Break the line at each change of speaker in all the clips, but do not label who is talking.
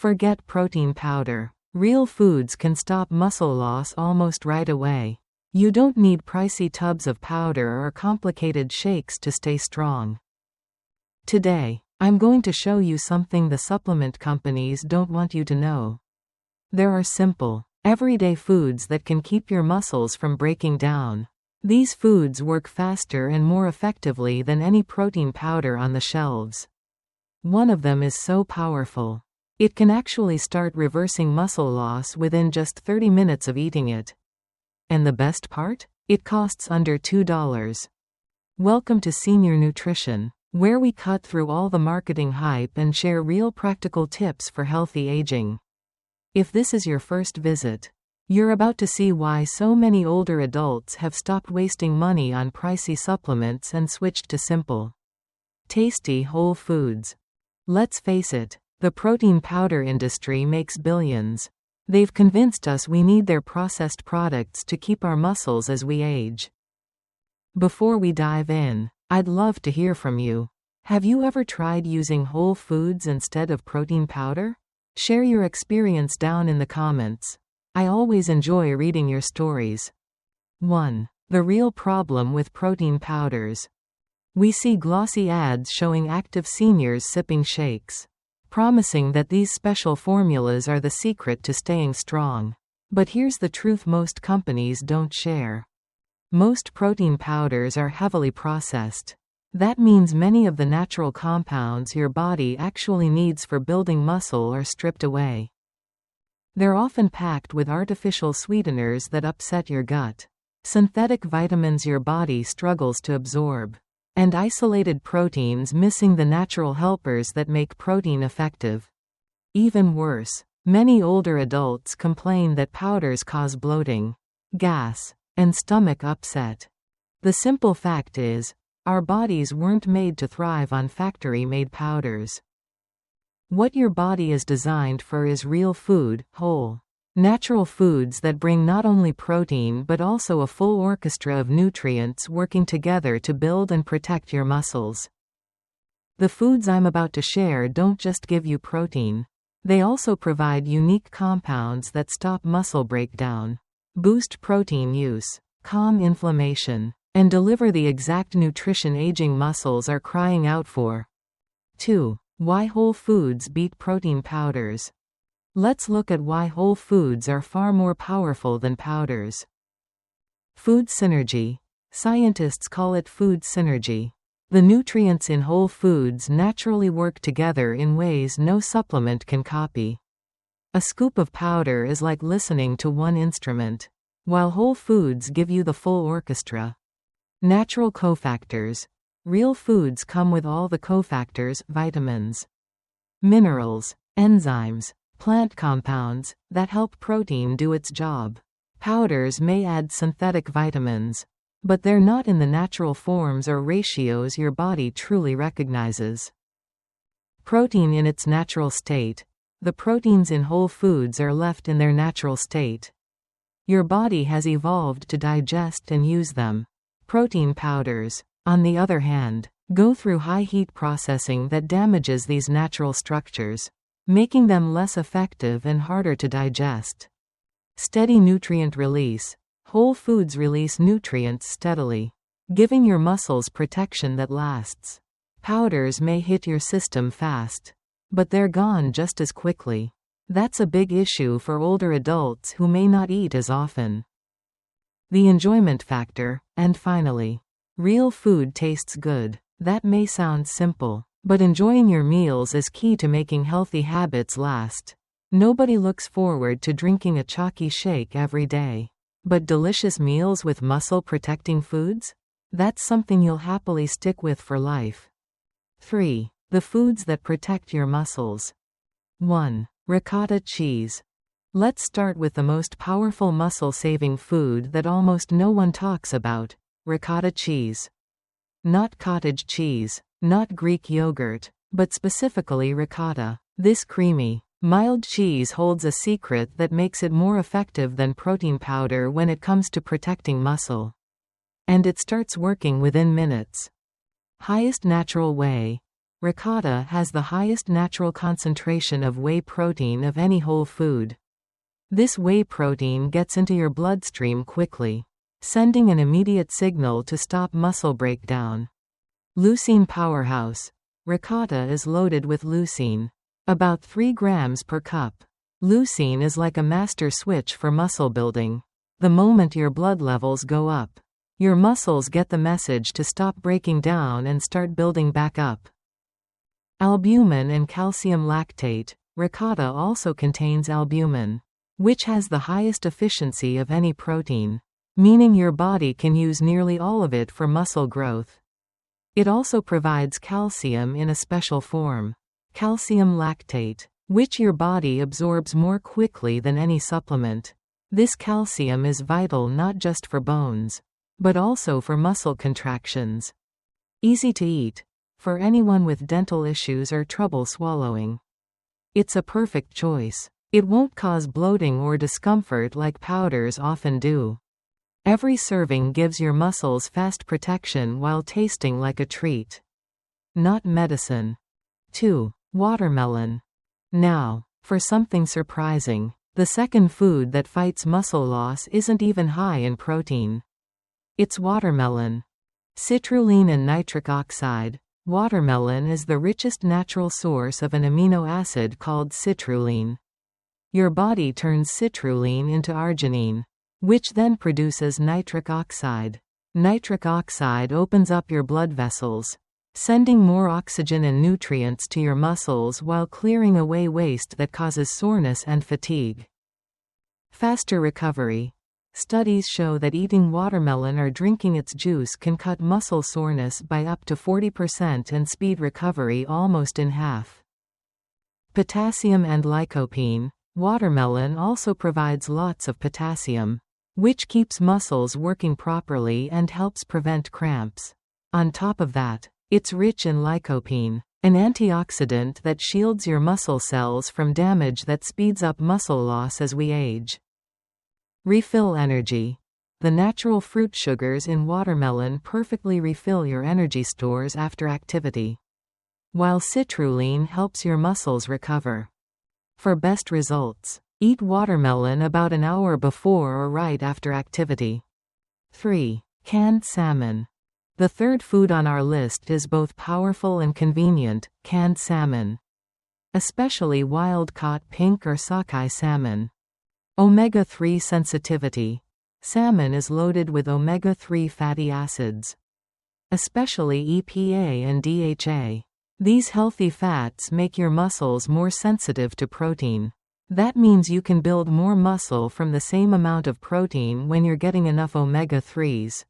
Forget protein powder. Real foods can stop muscle loss almost right away. You don't need pricey tubs of powder or complicated shakes to stay strong. Today, I'm going to show you something the supplement companies don't want you to know. There are simple, everyday foods that can keep your muscles from breaking down. These foods work faster and more effectively than any protein powder on the shelves. One of them is so powerful. It can actually start reversing muscle loss within just 30 minutes of eating it. And the best part? It costs under $2. Welcome to Senior Nutrition, where we cut through all the marketing hype and share real practical tips for healthy aging. If this is your first visit, you're about to see why so many older adults have stopped wasting money on pricey supplements and switched to simple, tasty whole foods. Let's face it, the protein powder industry makes billions. They've convinced us we need their processed products to keep our muscles as we age. Before we dive in, I'd love to hear from you. Have you ever tried using whole foods instead of protein powder? Share your experience down in the comments. I always enjoy reading your stories. 1. The real problem with protein powders. We see glossy ads showing active seniors sipping shakes, promising that these special formulas are the secret to staying strong. But here's the truth most companies don't share. Most protein powders are heavily processed. That means many of the natural compounds your body actually needs for building muscle are stripped away. They're often packed with artificial sweeteners that upset your gut, synthetic vitamins your body struggles to absorb, and isolated proteins missing the natural helpers that make protein effective. Even worse, many older adults complain that powders cause bloating, gas, and stomach upset. The simple fact is, our bodies weren't made to thrive on factory-made powders. What your body is designed for is real food, whole, natural foods that bring not only protein but also a full orchestra of nutrients working together to build and protect your muscles. The foods I'm about to share don't just give you protein. They also provide unique compounds that stop muscle breakdown, boost protein use, calm inflammation, and deliver the exact nutrition aging muscles are crying out for. 2. Why whole foods beat protein powders. Let's look at why whole foods are far more powerful than powders. Food synergy. Scientists call it food synergy. The nutrients in whole foods naturally work together in ways no supplement can copy. A scoop of powder is like listening to one instrument, while whole foods give you the full orchestra. Natural cofactors. Real foods come with all the cofactors, vitamins, minerals, enzymes, plant compounds, that help protein do its job. Powders may add synthetic vitamins, but they're not in the natural forms or ratios your body truly recognizes. Protein in its natural state. The proteins in whole foods are left in their natural state. Your body has evolved to digest and use them. Protein powders, on the other hand, go through high heat processing that damages these natural structures, making them less effective and harder to digest. Steady nutrient release. Whole foods release nutrients steadily, giving your muscles protection that lasts. Powders may hit your system fast, but they're gone just as quickly. That's a big issue for older adults who may not eat as often. The enjoyment factor, and finally, real food tastes good. That may sound simple, but enjoying your meals is key to making healthy habits last. Nobody looks forward to drinking a chalky shake every day. But delicious meals with muscle-protecting foods? That's something you'll happily stick with for life. 3. The foods that protect your muscles. 1. Ricotta cheese. Let's start with the most powerful muscle-saving food that almost no one talks about, ricotta cheese. Not cottage cheese, not Greek yogurt, but specifically ricotta. This creamy, mild cheese holds a secret that makes it more effective than protein powder when it comes to protecting muscle. And it starts working within minutes. Highest natural whey. Ricotta has the highest natural concentration of whey protein of any whole food. This whey protein gets into your bloodstream quickly, sending an immediate signal to stop muscle breakdown. Leucine powerhouse. Ricotta is loaded with leucine. About 3 grams per cup. Leucine is like a master switch for muscle building. The moment your blood levels go up, your muscles get the message to stop breaking down and start building back up. Albumin and calcium lactate. Ricotta also contains albumin, which has the highest efficiency of any protein, meaning your body can use nearly all of it for muscle growth. It also provides calcium in a special form, calcium lactate, which your body absorbs more quickly than any supplement. This calcium is vital not just for bones, but also for muscle contractions. Easy to eat, for anyone with dental issues or trouble swallowing. It's a perfect choice. It won't cause bloating or discomfort like powders often do. Every serving gives your muscles fast protection while tasting like a treat. Not medicine. 2. Watermelon. Now, for something surprising, the second food that fights muscle loss isn't even high in protein. It's watermelon. Citrulline and nitric oxide. Watermelon is the richest natural source of an amino acid called citrulline. Your body turns citrulline into arginine, which then produces nitric oxide. Nitric oxide opens up your blood vessels, sending more oxygen and nutrients to your muscles while clearing away waste that causes soreness and fatigue. Faster recovery. Studies show that eating watermelon or drinking its juice can cut muscle soreness by up to 40% and speed recovery almost in half. Potassium and lycopene. Watermelon also provides lots of potassium, which keeps muscles working properly and helps prevent cramps. On top of that, it's rich in lycopene, an antioxidant that shields your muscle cells from damage that speeds up muscle loss as we age. Refill energy. The natural fruit sugars in watermelon perfectly refill your energy stores after activity, while citrulline helps your muscles recover. For best results, eat watermelon about an hour before or right after activity. 3. Canned salmon. The third food on our list is both powerful and convenient, canned salmon. Especially wild-caught pink or sockeye salmon. Omega-3 sensitivity. Salmon is loaded with omega-3 fatty acids, especially EPA and DHA. These healthy fats make your muscles more sensitive to protein. That means you can build more muscle from the same amount of protein when you're getting enough omega-3s.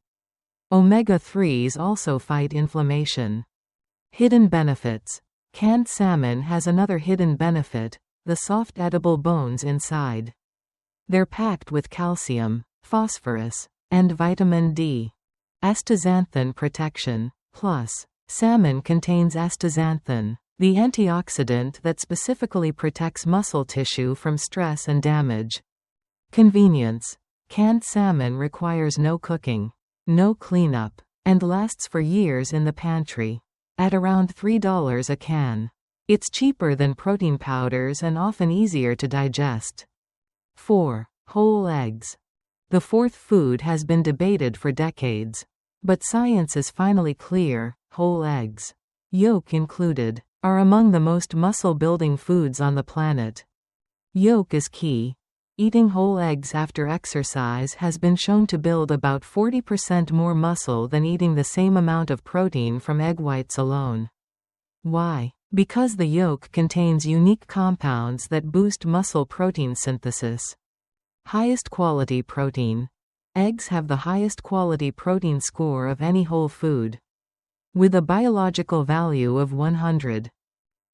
Omega-3s also fight inflammation. Hidden benefits. Canned salmon has another hidden benefit: the soft edible bones inside. They're packed with calcium, phosphorus, and vitamin D. Astaxanthin protection. Plus, salmon contains astaxanthin, the antioxidant that specifically protects muscle tissue from stress and damage. Convenience. Canned salmon requires no cooking, no cleanup, and lasts for years in the pantry. At around $3 a can. It's cheaper than protein powders and often easier to digest. 4. Whole eggs. The fourth food has been debated for decades. But science is finally clear: whole eggs, yolk included, are among the most muscle-building foods on the planet. Yolk is key. Eating whole eggs after exercise has been shown to build about 40% more muscle than eating the same amount of protein from egg whites alone. Why? Because the yolk contains unique compounds that boost muscle protein synthesis. Highest quality protein. Eggs have the highest quality protein score of any whole food, with a biological value of 100.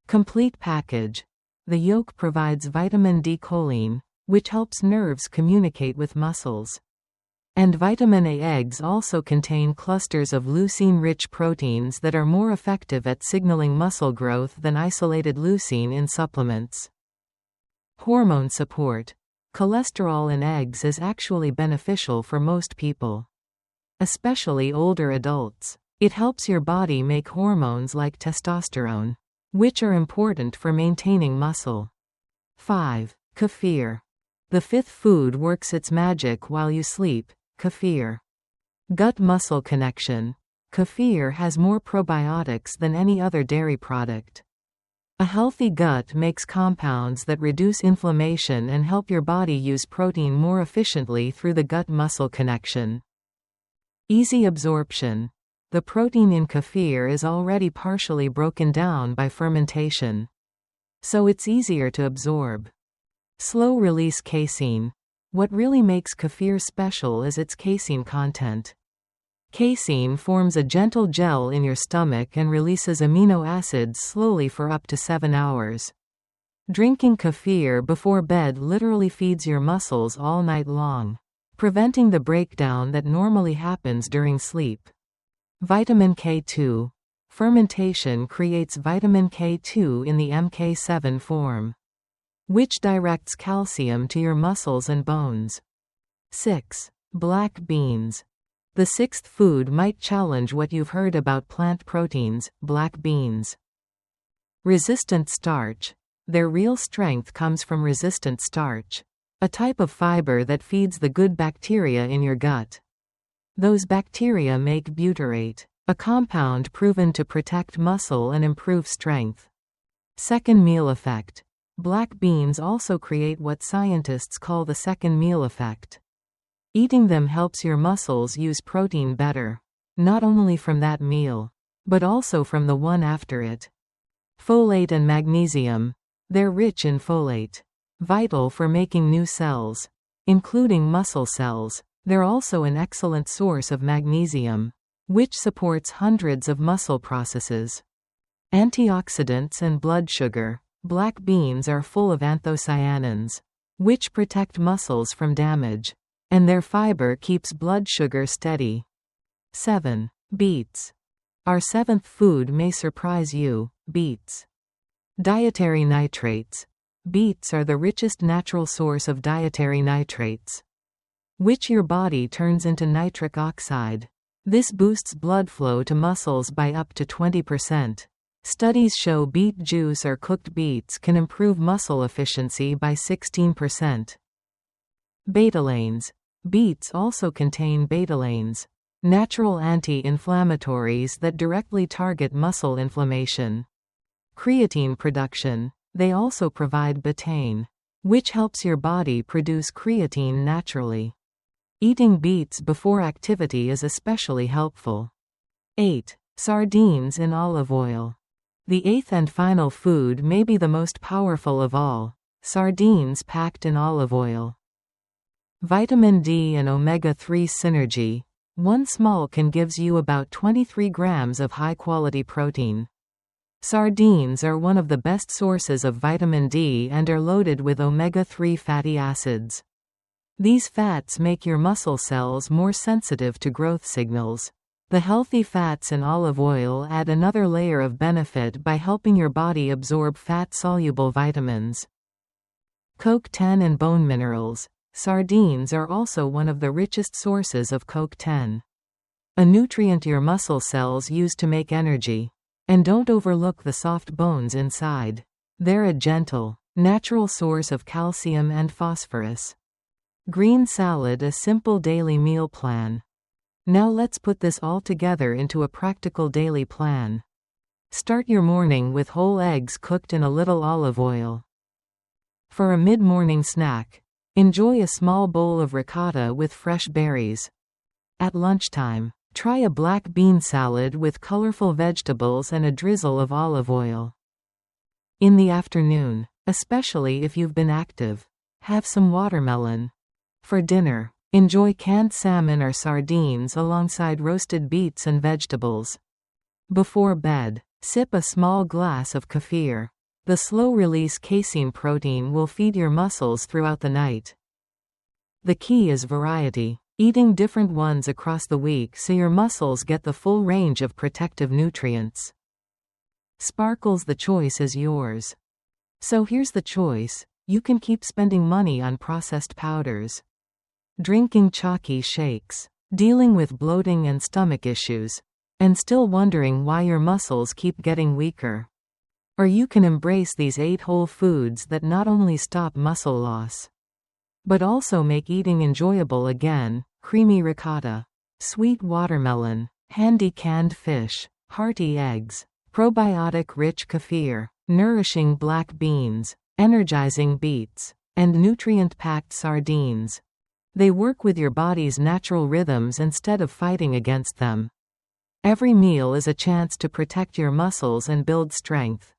Complete package. The yolk provides vitamin D choline, which helps nerves communicate with muscles. And vitamin A. Eggs also contain clusters of leucine-rich proteins that are more effective at signaling muscle growth than isolated leucine in supplements. Hormone support. Cholesterol in eggs is actually beneficial for most people, especially older adults. It helps your body make hormones like testosterone, which are important for maintaining muscle. 5. Kefir. The fifth food works its magic while you sleep. Kefir. Gut-muscle connection. Kefir has more probiotics than any other dairy product. A healthy gut makes compounds that reduce inflammation and help your body use protein more efficiently through the gut-muscle connection. Easy absorption. The protein in kefir is already partially broken down by fermentation, so it's easier to absorb. Slow-release casein. What really makes kefir special is its casein content. Casein forms a gentle gel in your stomach and releases amino acids slowly for up to 7 hours. Drinking kefir before bed literally feeds your muscles all night long, preventing the breakdown that normally happens during sleep. Vitamin K2. Fermentation creates vitamin K2 in the MK7 form, which directs calcium to your muscles and bones. 6. Black beans. The sixth food might challenge what you've heard about plant proteins, black beans. Resistant starch. Their real strength comes from resistant starch, a type of fiber that feeds the good bacteria in your gut. Those bacteria make butyrate, a compound proven to protect muscle and improve strength. Second meal effect. Black beans also create what scientists call the second meal effect. Eating them helps your muscles use protein better, not only from that meal, but also from the one after it. Folate and magnesium. They're rich in folate, vital for making new cells, including muscle cells. They're also an excellent source of magnesium, which supports hundreds of muscle processes. Antioxidants and blood sugar. Black beans are full of anthocyanins, which protect muscles from damage, and their fiber keeps blood sugar steady. 7. Beets. Our seventh food may surprise you. Beets. Dietary nitrates. Beets are the richest natural source of dietary nitrates, which your body turns into nitric oxide. This boosts blood flow to muscles by up to 20%. Studies show beet juice or cooked beets can improve muscle efficiency by 16%. Betalains. Beets also contain betalains, natural anti-inflammatories that directly target muscle inflammation. Creatine production. They also provide betaine, which helps your body produce creatine naturally. Eating beets before activity is especially helpful. 8. Sardines in olive oil. The eighth and final food may be the most powerful of all. Sardines packed in olive oil. Vitamin D and omega-3 synergy. One small can gives you about 23 grams of high-quality protein. Sardines are one of the best sources of vitamin D and are loaded with omega-3 fatty acids. These fats make your muscle cells more sensitive to growth signals. The healthy fats in olive oil add another layer of benefit by helping your body absorb fat-soluble vitamins. CoQ10 and bone minerals. Sardines are also one of the richest sources of CoQ10, a nutrient your muscle cells use to make energy. And don't overlook the soft bones inside. They're a gentle, natural source of calcium and phosphorus. Green salad, a simple daily meal plan. Now let's put this all together into a practical daily plan. Start your morning with whole eggs cooked in a little olive oil. For a mid-morning snack, enjoy a small bowl of ricotta with fresh berries. At lunchtime, try a black bean salad with colorful vegetables and a drizzle of olive oil. In the afternoon, especially if you've been active, have some watermelon. For dinner, enjoy canned salmon or sardines alongside roasted beets and vegetables. Before bed, sip a small glass of kefir. The slow-release casein protein will feed your muscles throughout the night. The key is variety, eating different ones across the week so your muscles get the full range of protective nutrients. Sparkles, the choice is yours. So here's the choice: you can keep spending money on processed powders, drinking chalky shakes, dealing with bloating and stomach issues, and still wondering why your muscles keep getting weaker. Or you can embrace these 8 whole foods that not only stop muscle loss, but also make eating enjoyable again: creamy ricotta, sweet watermelon, handy canned fish, hearty eggs, probiotic-rich kefir, nourishing black beans, energizing beets, and nutrient-packed sardines. They work with your body's natural rhythms instead of fighting against them. Every meal is a chance to protect your muscles and build strength.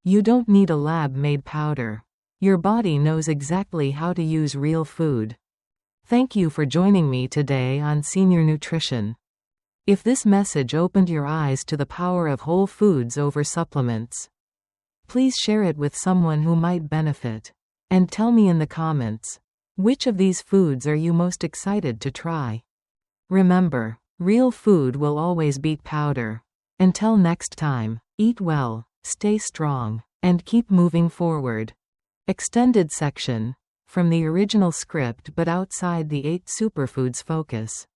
You don't need a lab-made powder. Your body knows exactly how to use real food. Thank you for joining me today on Senior Nutrition. If this message opened your eyes to the power of whole foods over supplements, please share it with someone who might benefit. And tell me in the comments, which of these foods are you most excited to try? Remember, real food will always beat powder. Until next time, eat well, stay strong, and keep moving forward. Extended section. From the original script but outside the 8 superfoods focus.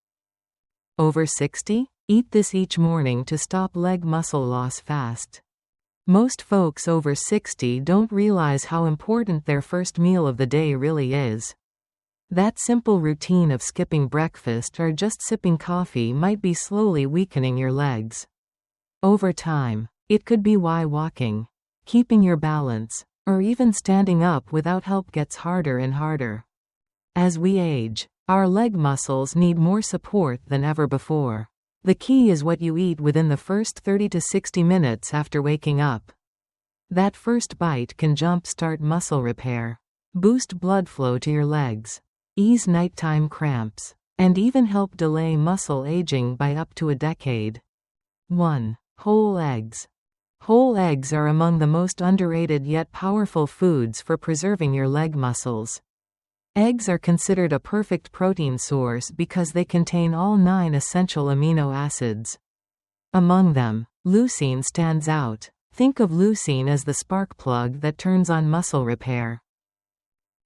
Over 60? Eat this each morning to stop leg muscle loss fast. Most folks over 60 don't realize how important their first meal of the day really is. That simple routine of skipping breakfast or just sipping coffee might be slowly weakening your legs. Over time, it could be why walking, keeping your balance, or even standing up without help gets harder and harder. As we age, our leg muscles need more support than ever before. The key is what you eat within the first 30 to 60 minutes after waking up. That first bite can jump-start muscle repair, boost blood flow to your legs, ease nighttime cramps, and even help delay muscle aging by up to a decade. 1. Whole eggs. Whole eggs are among the most underrated yet powerful foods for preserving your leg muscles. Eggs are considered a perfect protein source because they contain all 9 essential amino acids. Among them, leucine stands out. Think of leucine as the spark plug that turns on muscle repair.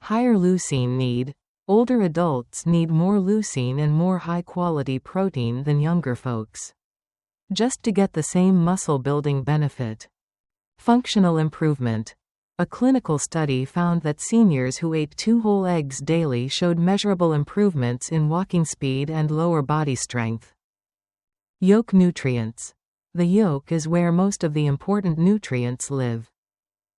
Higher leucine need. Older adults need more leucine and more high-quality protein than younger folks, just to get the same muscle-building benefit. Functional improvement. A clinical study found that seniors who ate 2 whole eggs daily showed measurable improvements in walking speed and lower body strength. Yolk nutrients. The yolk is where most of the important nutrients live.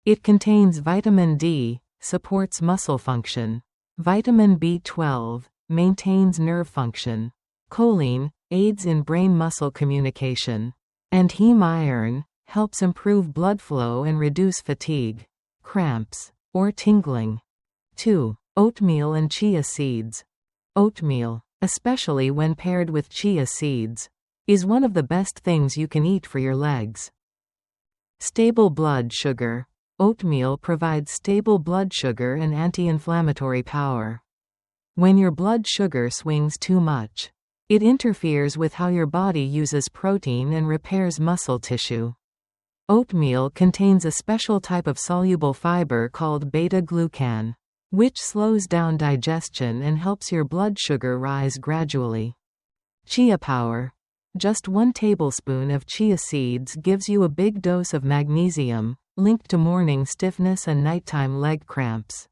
It contains vitamin D, supports muscle function. Vitamin B12, maintains nerve function. Choline, aids in brain-muscle communication. And heme iron, helps improve blood flow and reduce fatigue, cramps, or tingling. 2. Oatmeal and chia seeds. Oatmeal, especially when paired with chia seeds, is one of the best things you can eat for your legs. Stable blood sugar. Oatmeal provides stable blood sugar and anti-inflammatory power. When your blood sugar swings too much, it interferes with how your body uses protein and repairs muscle tissue. Oatmeal contains a special type of soluble fiber called beta-glucan, which slows down digestion and helps your blood sugar rise gradually. Chia power. Just 1 tablespoon of chia seeds gives you a big dose of magnesium, linked to morning stiffness and nighttime leg cramps.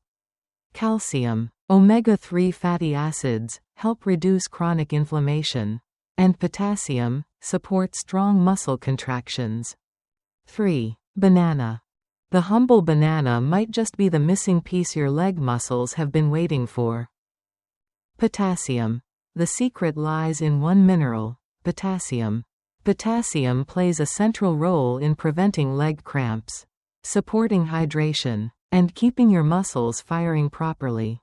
Calcium. Omega-3 fatty acids help reduce chronic inflammation. And potassium supports strong muscle contractions. 3. Banana. The humble banana might just be the missing piece your leg muscles have been waiting for. Potassium. The secret lies in one mineral, potassium. Potassium plays a central role in preventing leg cramps, supporting hydration, and keeping your muscles firing properly.